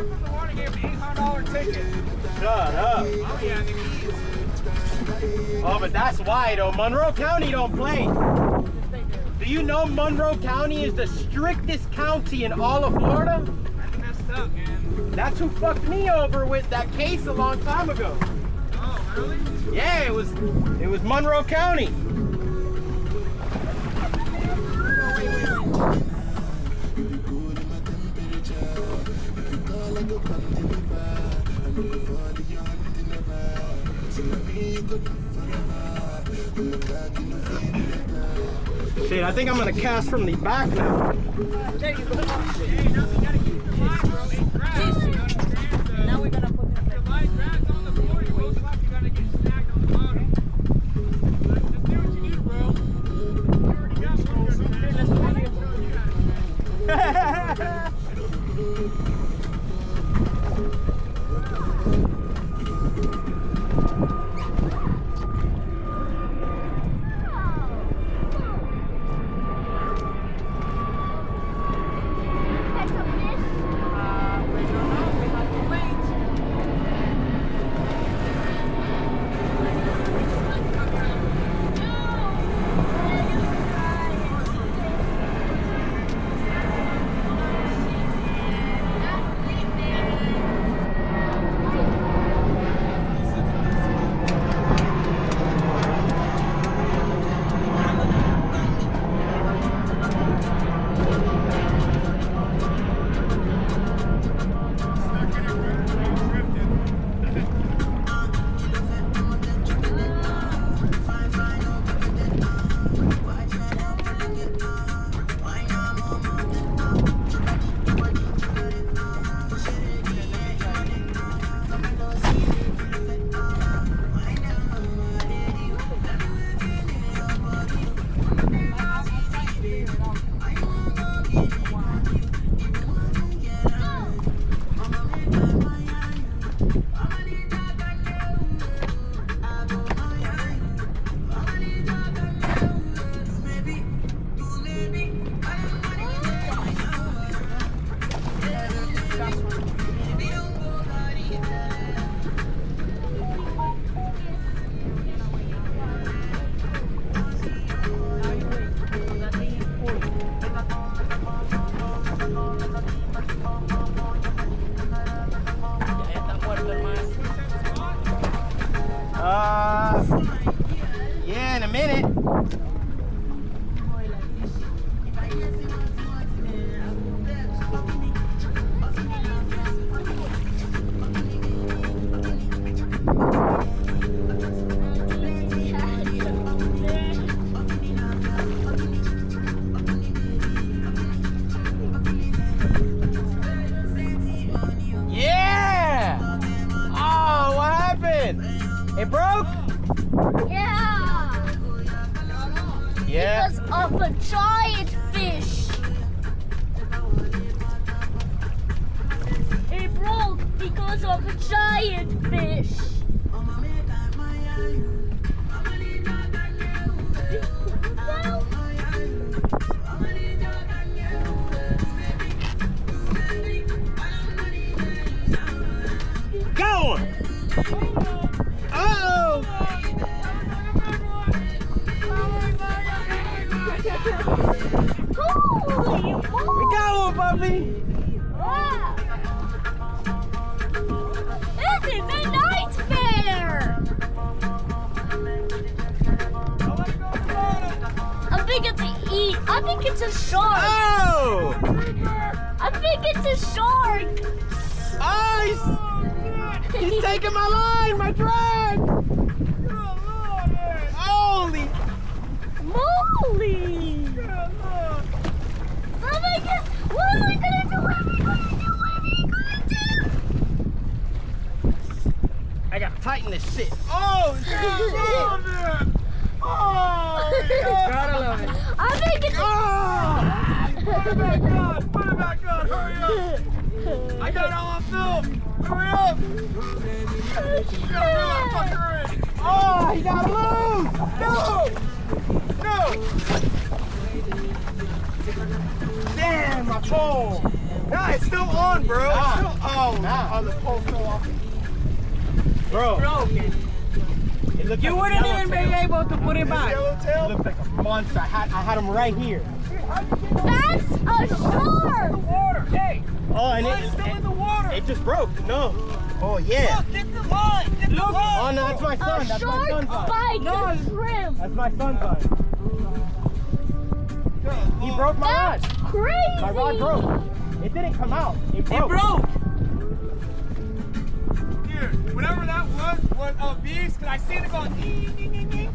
The water gave me $800 ticket. Shut up. Oh yeah, the keys. Oh, but that's why though. Monroe County don't play. Do you know Monroe County is the strictest county in all of Florida? That's messed up, man. That's who fucked me over with that case a long time ago. Oh, really? Yeah, it was Monroe County. Shit, I think I'm gonna cast from the back now. Hey, no, you gotta keep your line, bro. Ain't grass. You know what I'm saying? So, Now we're gonna put if your line grass on the floor, you most likely gotta get snagged on the bottom. But just do what you do, bro. You already got one. Let's go. Yeah, in a minute. Yeah! Oh, what happened? It broke? Yeah. Yeah. Because of a giant fish. It broke because of a giant fish. Go! Oh! Holy We go, puppy! wow. This is a nightmare! I think it's I think it's a shark. Oh! I think it's a shark. Oh, he's taking my line, my drag! Holy! Moly! Oh my god! What am I gonna do? What am I gonna do? What am I gonna do? I gotta tighten this shit. Oh, shit! Oh, Gotta love it. I think it's Put it back on! Put it back on! Hurry up! I got it all on film! Hurry up! You gotta reel that fucker in! Oh, he got loose! No! No! Damn, my phone! Nah, it's still on, bro. It's still on. Oh, Nah. the pole fell off. Bro, Broken. it looked You like a wouldn't even be yellowtail. able to put it back. It Yellowtail? looked like a monster. I had him right here. That's a shark. Water. Hey, Oh, and mine's still in the water. it just broke. No. Oh yeah. Look, get the line. Get the Look. line. Oh no, that's my A son. That's my shark son's line. bite No. a shrimp. That's my son's line. He broke my rod. That's crazy. My rod broke. It didn't come out. It broke. It broke. Here, whatever that was a beast, because I seen it going ding, ding, ding, ding.